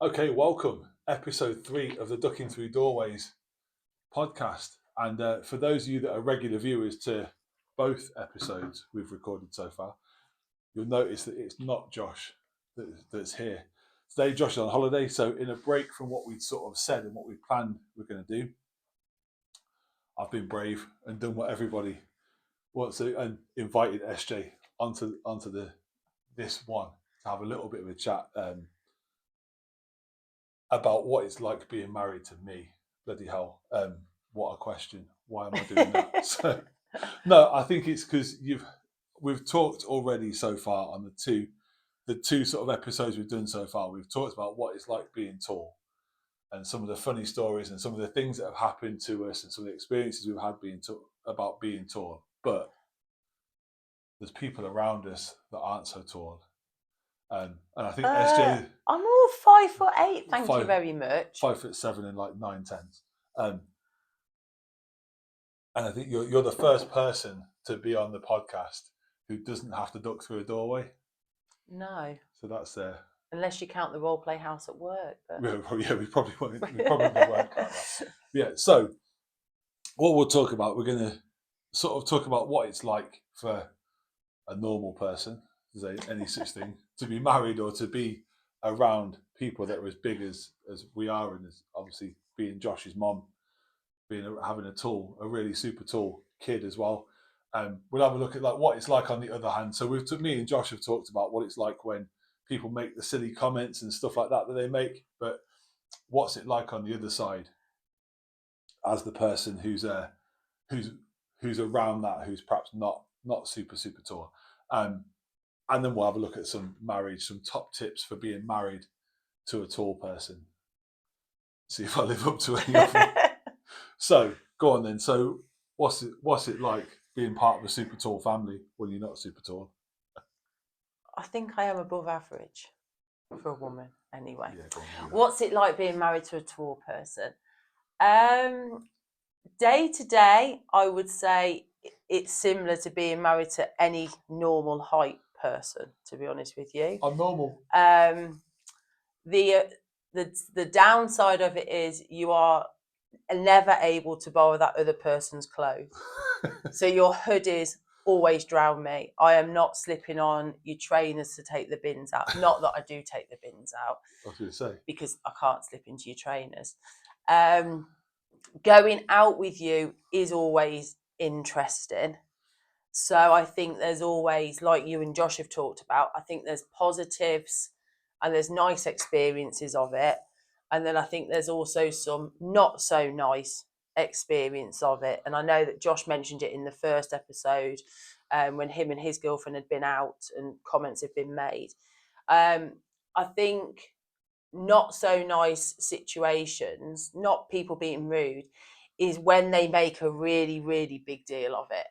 Okay, welcome. Episode 3 of the Ducking Through Doorways podcast. And for those of you that are regular viewers to both episodes we've recorded so far, you'll notice that it's not Josh that's here. Today, Josh is on holiday, so in a break from what we'd sort of said and what we planned we're going to do, I've been brave and done what everybody wants to and invited SJ onto this one to have a little bit of a chat. About what it's like being married to me. Bloody hell! What a question. Why am I doing that? So, no, I think it's because we've talked already so far on the two sort of episodes we've done so far. We've talked about what it's like being tall and some of the funny stories and some of the things that have happened to us and some of the experiences we've had about being tall. But there's people around us that aren't so tall, and I think SJ I'm all 5'8". Thank you five very much. 5'7" and like 9 tenths. And I think you're the first person to be on the podcast who doesn't have to duck through a doorway. No, So that's unless you count the role play house at work. But yeah, we probably won't count that. Yeah. So what we'll talk about, we're going to sort of talk about what it's like for a normal person, is there any such thing, to be married or to be around people that are as big as we are, and as obviously being Josh's mom, having a really super tall kid as well. We'll have a look at like what it's like on the other hand. So me and Josh have talked about what it's like when people make the silly comments and stuff like that they make, but what's it like on the other side as the person who's who's around that, who's perhaps not super tall. And then we'll have a look at some top tips for being married to a tall person. See if I live up to any of them. So go on then. So what's it like being part of a super tall family when you're not super tall? I think I am above average for a woman anyway. Yeah, go on, What's it like being married to a tall person? Day to day, I would say it's similar to being married to any normal height person, to be honest with you. I'm normal. The downside of it is you are never able to borrow that other person's clothes. So your hoodies always drown me. I am not slipping on your trainers to take the bins out. Not that I do take the bins out. I was going to say. Because I can't slip into your trainers. Going out with you is always interesting. So I think there's always, like you and Josh have talked about, I think there's positives and there's nice experiences of it. And then I think there's also some not so nice experience of it. And I know that Josh mentioned it in the first episode when him and his girlfriend had been out and comments had been made. I think not so nice situations, not people being rude, is when they make a really, really big deal of it.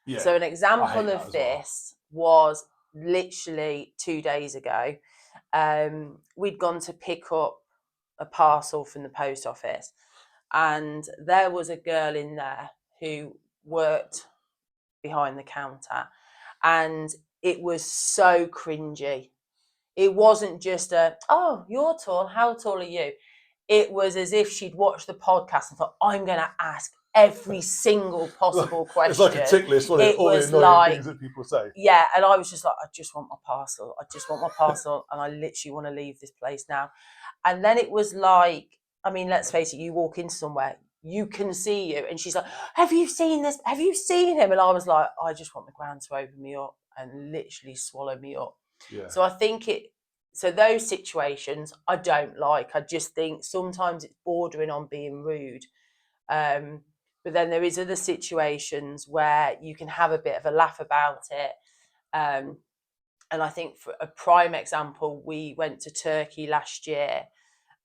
Yeah. So an example of this was literally 2 days ago. We'd gone to pick up a parcel from the post office, and there was a girl in there who worked behind the counter, and it was so cringy. It wasn't just oh, you're tall, how tall are you? It was as if she'd watched the podcast and thought, I'm going to ask every single possible question. It's like a tick list, wasn't it? All the annoying things that people say. Yeah, and I was just like, I just want my parcel. I just want my parcel, and I literally want to leave this place now. And then it was like, I mean, let's face it, you walk into somewhere, you can see you. And she's like, have you seen this? Have you seen him? And I was like, I just want the ground to open me up and literally swallow me up. Yeah. So I think so those situations I don't like. I just think sometimes it's bordering on being rude. But then there is other situations where you can have a bit of a laugh about it. And I think for a prime example, we went to Turkey last year,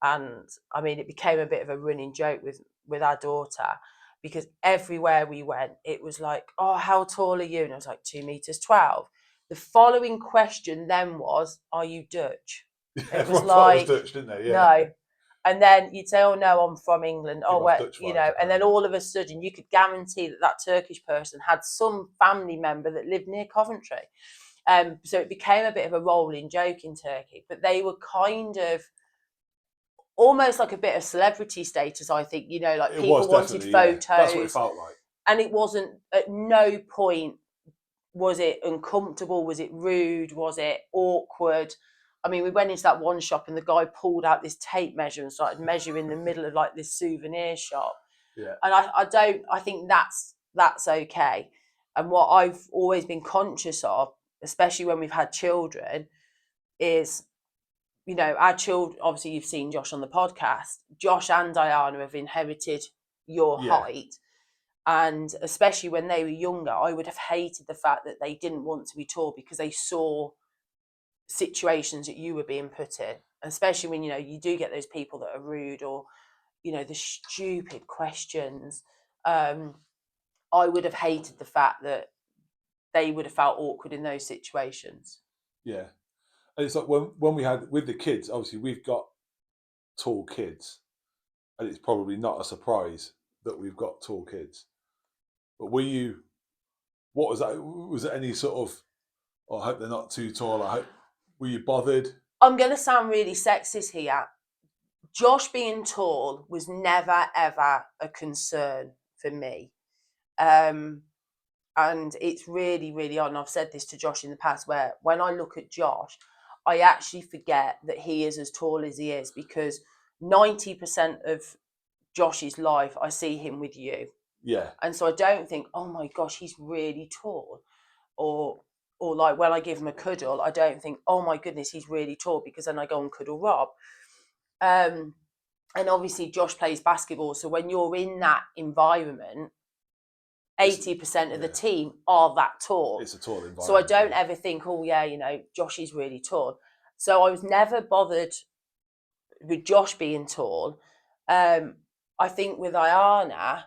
and I mean, it became a bit of a running joke with our daughter, because everywhere we went, it was like, oh, how tall are you? And I was like, 2 meters 12. The following question then was, are you Dutch? Yeah, it was like, Dutch, didn't they? Yeah. No. And then you'd say, oh, no, I'm from England. Oh, well, you know, and then all of a sudden you could guarantee that Turkish person had some family member that lived near Coventry. So it became a bit of a rolling joke in Turkey, but they were kind of almost like a bit of celebrity status, I think, you know, like It people was wanted definitely, yeah. That's what it photos, felt like. and it wasn't, at no point was it uncomfortable, was it rude, was it awkward. I mean, we went into that one shop and the guy pulled out this tape measure and started measuring in the middle of like this souvenir shop. Yeah. And I think that's okay. And what I've always been conscious of, especially when we've had children, is, you know, our children, obviously you've seen Josh on the podcast, Josh and Diana have inherited your Yeah. height. And especially when they were younger, I would have hated the fact that they didn't want to be tall because they saw situations that you were being put in. Especially when, you know, you do get those people that are rude, or, you know, the stupid questions. I would have hated the fact that they would have felt awkward in those situations. Yeah. And it's like when we had with the kids, obviously we've got tall kids, and it's probably not a surprise that we've got tall kids. But what was that? Was it any sort of, oh, I hope they're not too tall. Were you bothered? I'm going to sound really sexist here. Josh being tall was never, ever a concern for me. And it's really, really odd. And I've said this to Josh in the past, where when I look at Josh, I actually forget that he is as tall as he is, because 90% of Josh's life, I see him with you. Yeah. And so I don't think, oh my gosh, he's really tall. Or like when I give him a cuddle, I don't think, oh my goodness, he's really tall, because then I go and cuddle Rob. And obviously Josh plays basketball. So when you're in that environment, 80% of the team are that tall. It's a tall environment. So I don't ever think, oh yeah, you know, Josh is really tall. So I was never bothered with Josh being tall. I think with Ayana,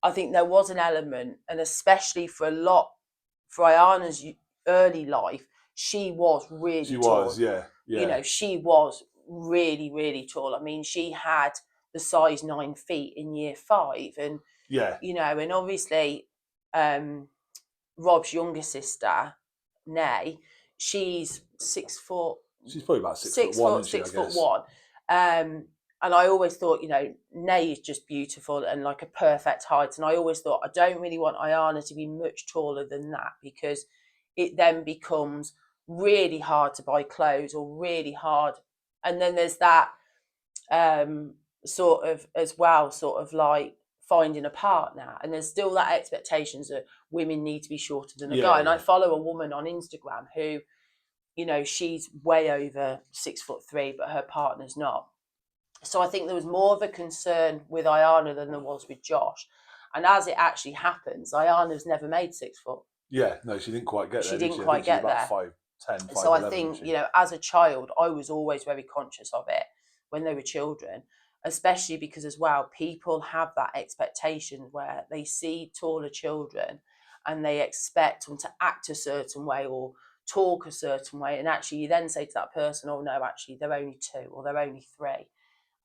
I think there was an element, and especially for Ayana's early life, she was really tall. She was, yeah. You know, she was really, really tall. I mean, she had the size 9 feet in year 5. And, yeah, you know, and obviously Rob's younger sister, Nay, she's 6 foot. She's probably about 6 foot 1, 6 foot 1. And I always thought, you know, Nay is just beautiful and like a perfect height. And I always thought, I don't really want Ayana to be much taller than that, because it then becomes really hard to buy clothes, or really hard. And then there's that sort of as well, sort of like finding a partner. And there's still that expectations that women need to be shorter than a guy. And I follow a woman on Instagram who, you know, she's way over 6'3", but her partner's not. So I think there was more of a concern with Ayana than there was with Josh. And as it actually happens, Ayana's never made 6 foot. Yeah, no, she didn't quite get there. She didn't quite get there. 5'10", 5'11". So I think, you know, as a child, I was always very conscious of it when they were children, especially because as well, people have that expectation where they see taller children and they expect them to act a certain way or talk a certain way. And actually you then say to that person, oh no, actually they're only 2 or they're only 3.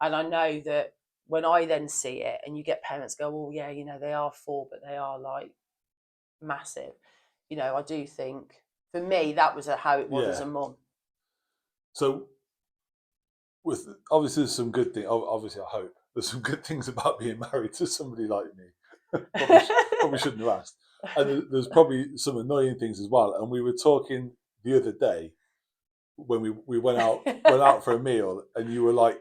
And I know that when I then see it and you get parents go, oh yeah, you know, they are 4, but they are like massive. You know, I do think for me, that was how it was as a mum. So with obviously there's some good things. Obviously, I hope there's some good things about being married to somebody like me. probably shouldn't have asked. And there's probably some annoying things as well. And we were talking the other day when we went out for a meal, and you were like,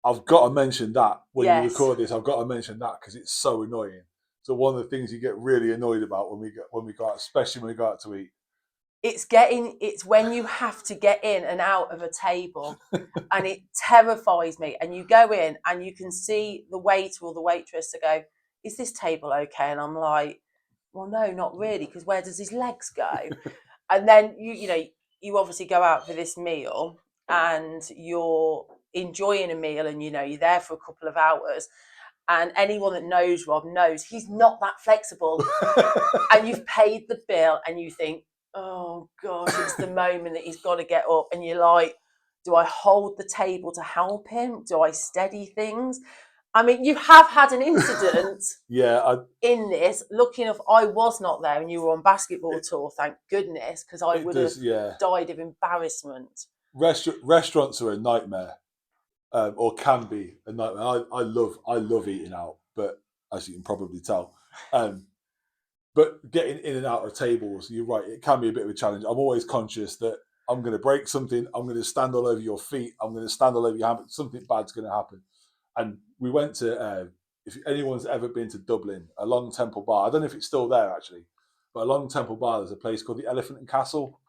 I've got to mention that when you record this. I've got to mention that because it's so annoying. So one of the things you get really annoyed about when we go out, especially when we go out to eat, it's when you have to get in and out of a table, and it terrifies me. And you go in and you can see the waiter or the waitress to go, is this table okay? And I'm like, well, no, not really, because where does his legs go? And then you obviously go out for this meal and you're enjoying a meal, and you know you're there for a couple of hours, and anyone that knows Rob knows he's not that flexible. And you've paid the bill and you think, oh gosh, it's the moment that he's got to get up, and you're like, do I hold the table to help him? Do I steady things? I mean, you have had an incident in this. Lucky enough, I was not there and you were on basketball tour, thank goodness, because I would have died of embarrassment. Restaurants are a nightmare. or can be a nightmare. I love eating out, but as you can probably tell, but getting in and out of tables, you're right, it can be a bit of a challenge. I'm always conscious that I'm going to break something. I'm going to stand all over your feet. I'm going to stand all over your hand. Something bad's going to happen. And we went to, if anyone's ever been to Dublin, along Temple Bar, I don't know if it's still there actually, but along Temple Bar, there's a place called the Elephant and Castle,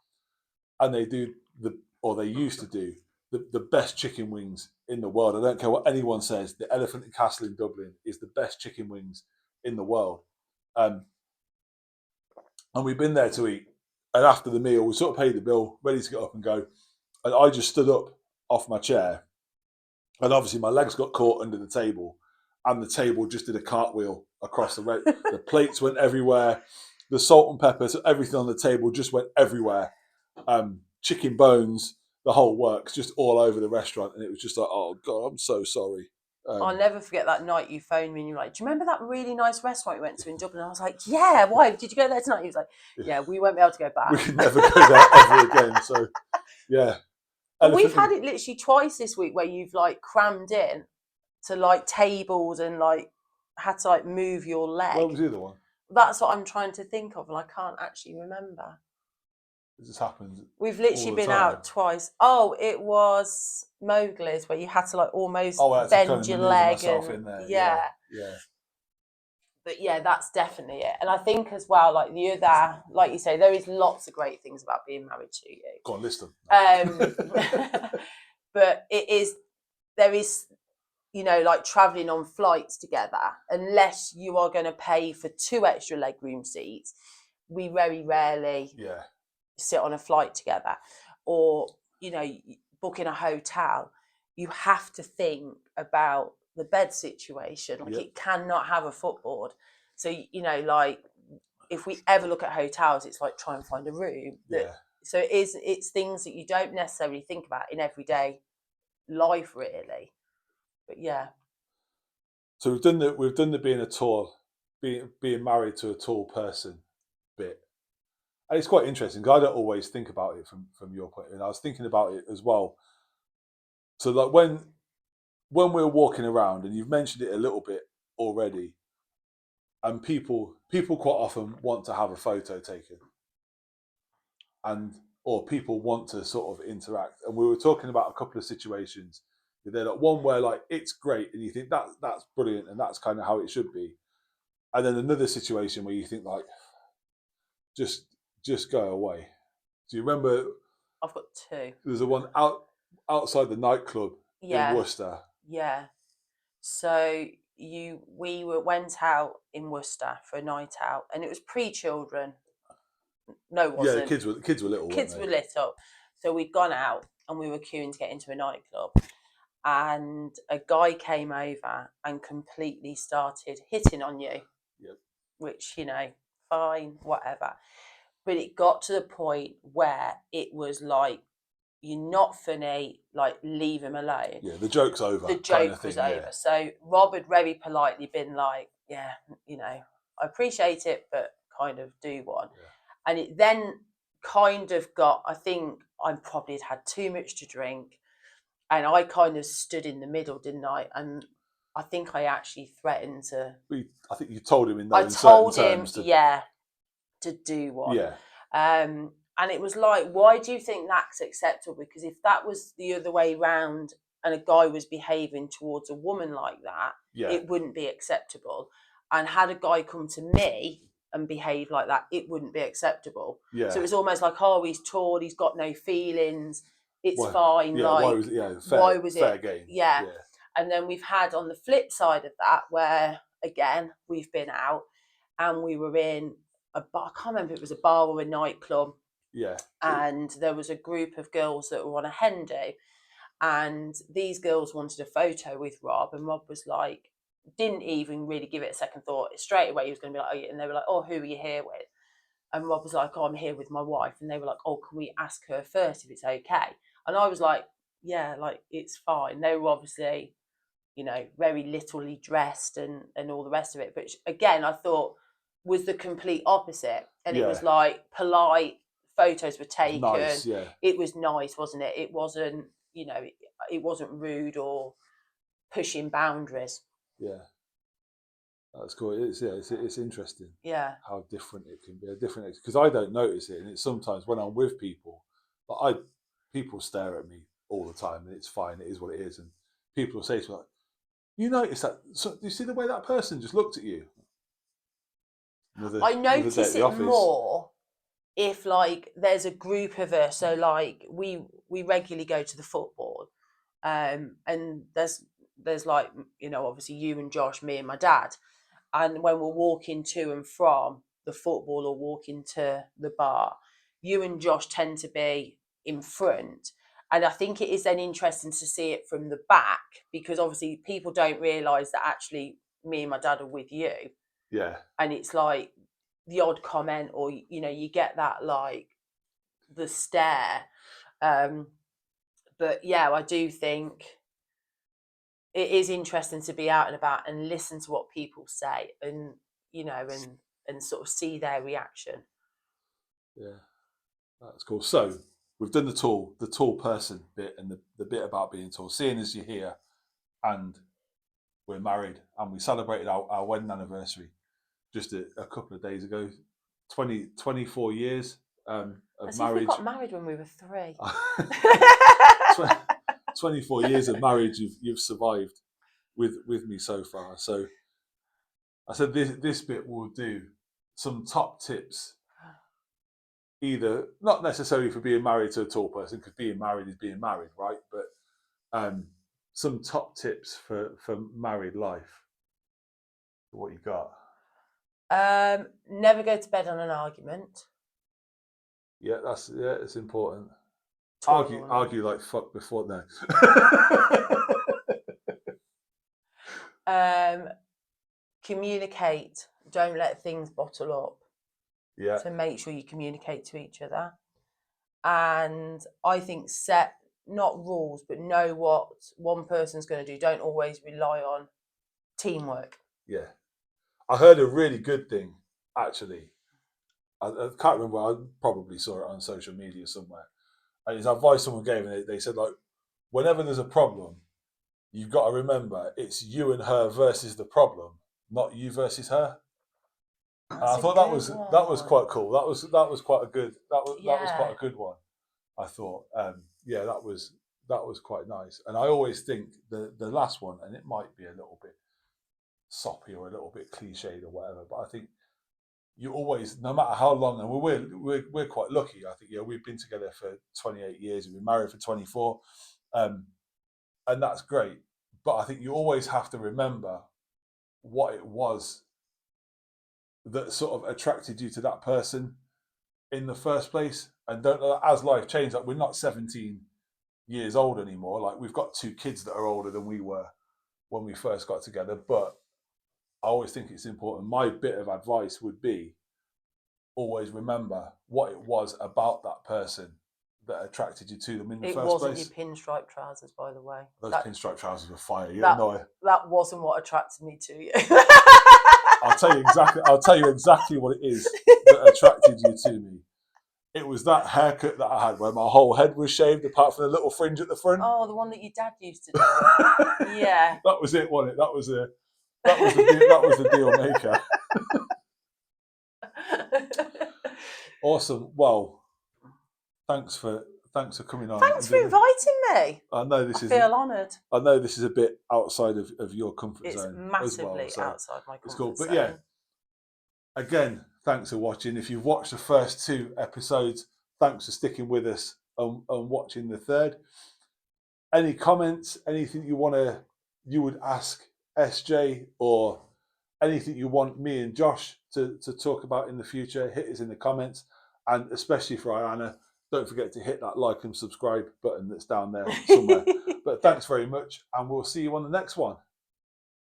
and they do they used to do the best chicken wings in the world. I don't care what anyone says. The Elephant and Castle in Dublin is the best chicken wings in the world. And we've been there to eat. And after the meal, we sort of paid the bill, ready to get up and go. And I just stood up off my chair. And obviously, my legs got caught under the table. And the table just did a cartwheel across the road. The plates went everywhere. The salt and pepper, so everything on the table just went everywhere. Chicken bones, the whole works, just all over the restaurant. And it was just like, oh, God, I'm so sorry. I'll never forget that night you phoned me and you were like, do you remember that really nice restaurant we went to in Dublin? I was like, yeah, why? Did you go there tonight? He was like, yeah, we won't be able to go back. We can never go there ever again. So, yeah. But we've had it literally twice this week where you've like crammed in to like tables and like had to like move your leg. What was the other one? That's what I'm trying to think of and I can't actually remember. It just happens. We've literally been out twice. Oh, it was Mowgli's where you had to like almost bend your leg and yeah. But yeah, that's definitely it. And I think as well, like the other, like you say, there is lots of great things about being married to you. Go on, list them. But there is, you know, like traveling on flights together, unless you are going to pay for 2 extra legroom seats, we very rarely sit on a flight together. Or, you know, booking a hotel, you have to think about the bed situation. Like it cannot have a footboard. So, you know, like if we ever look at hotels, it's like try and find a room. So it's things that you don't necessarily think about in everyday life, really. But yeah. So we've done the being a tall, being married to a tall person bit. And it's quite interesting because I don't always think about it from your point of view. And I was thinking about it as well. So like when we're walking around, and you've mentioned it a little bit already, and people quite often want to have a photo taken, or people want to sort of interact. And we were talking about a couple of situations. They're like one where like it's great, and you think that's brilliant, and that's kind of how it should be. And then another situation where you think like, just go away. Do you remember? I've got 2. There's a one outside the nightclub in Worcester. Yeah. So we went out in Worcester for a night out, and it was pre-children. No, it wasn't. Yeah, kids were little. Kids were little. So we'd gone out and we were queuing to get into a nightclub, and a guy came over and completely started hitting on you. Yep. Which, you know, fine, whatever. But it got to the point where it was like, you're not funny, like leave him alone. Yeah, the joke's over. The joke was over. So Rob had very politely been like, yeah, you know, I appreciate it, but kind of do one. Yeah. And it then kind of got, I think I probably had too much to drink, and I kind of stood in the middle, didn't I? And I think I actually threatened to. I think you told him I told him, to do one. Yeah. And it was like, why do you think that's acceptable? Because if that was the other way round and a guy was behaving towards a woman like that, it wouldn't be acceptable. And had a guy come to me and behave like that, it wouldn't be acceptable. Yeah. So it was almost like, oh, he's tall, he's got no feelings, it's fine. Yeah, like, why was it fair game? Yeah. And then we've had on the flip side of that, where again we've been out and we were in a bar. I can't remember if it was a bar or a nightclub. Yeah. And there was a group of girls that were on a hen do, and these girls wanted a photo with Rob, and Rob was like, didn't even really give it a second thought. Straight away he was going to be like, oh, yeah. And they were like, oh, who are you here with? And Rob was like, oh, I'm here with my wife. And they were like, oh, can we ask her first if it's okay? And I was like, yeah, like it's fine. They were obviously, you know, very literally dressed and all the rest of it. But again, I thought was the complete opposite. And it was like polite, photos were taken. Nice, yeah. It was nice, wasn't it? It wasn't you know, it wasn't rude or pushing boundaries. Yeah, that's cool. It's interesting. Yeah. How different it can be. A different, because I don't notice it, and it's sometimes when I'm with people, but people stare at me all the time, and it's fine. It is what it is, and people will say to me like, "You notice that? So, do you see the way that person just looked at you?" I notice it more if like there's a group of us. So like we regularly go to the football, and there's like, you know, obviously you and Josh, me and my dad, and when we're walking to and from the football or walking to the bar, you and Josh tend to be in front. And I think it is then interesting to see it from the back, because obviously people don't realise that actually me and my dad are with you. Yeah. And it's like the odd comment, or, you know, you get that like the stare. But yeah, I do think it is interesting to be out and about and listen to what people say, and, you know, and sort of see their reaction. Yeah, that's cool. So we've done the tall person bit, and the bit about being tall. Seeing as you're here, and we're married, and we celebrated our wedding anniversary just a couple of days ago. 24 years of marriage. We got married when we were 3. 24 years of marriage you've survived with me so far. So I said this bit will do some top tips, either not necessarily for being married to a tall person, because being married is being married, right? But some top tips for married life. What you got? Never go to bed on an argument. Yeah, it's important. Tall Argue like fuck before no. Communicate. Don't let things bottle up. Yeah. So make sure you communicate to each other. And I think set not rules, but know what one person's going to do. Don't always rely on teamwork. Yeah. I heard a really good thing, actually. I can't remember. I probably saw it on social media somewhere. And it's advice someone gave, and they said, like, whenever there's a problem, you've got to remember it's you and her versus the problem, not you versus her. And I thought that was quite cool. That was quite a good that was quite a good one. I thought, yeah, that was quite nice. And I always think the last one, and it might be a little bit soppy or a little bit cliched or whatever, but I think you always, no matter how long, and we're quite lucky. I think, we've been together for 28 years, we've been married for 24, and that's great. But I think you always have to remember what it was that sort of attracted you to that person in the first place, and don't, as life changed, like, we're not 17 years old anymore. Like, we've got 2 kids that are older than we were when we first got together. But I always think it's important. My bit of advice would be, always remember what it was about that person that attracted you to them in the first place. It wasn't your pinstripe trousers, by the way. Those pinstripe trousers were fire. That wasn't what attracted me to you. I'll tell you exactly what it is that attracted you to me. It was that haircut that I had, where my whole head was shaved apart from the little fringe at the front. Oh, the one that your dad used to do. Yeah. That was it, wasn't it? That was the deal maker. Awesome. Well, thanks for coming on. Thanks for inviting me. I feel honoured. I know this is a bit outside of your comfort zone. It's massively outside my comfort zone. But yeah, again, thanks for watching. If you've watched the first 2 episodes, thanks for sticking with us and watching the third. Any comments, anything you would ask SJ, or anything you want me and Josh to talk about in the future, hit us in the comments. And especially for Ayana, don't forget to hit that like and subscribe button that's down there somewhere. But thanks very much, and we'll see you on the next one.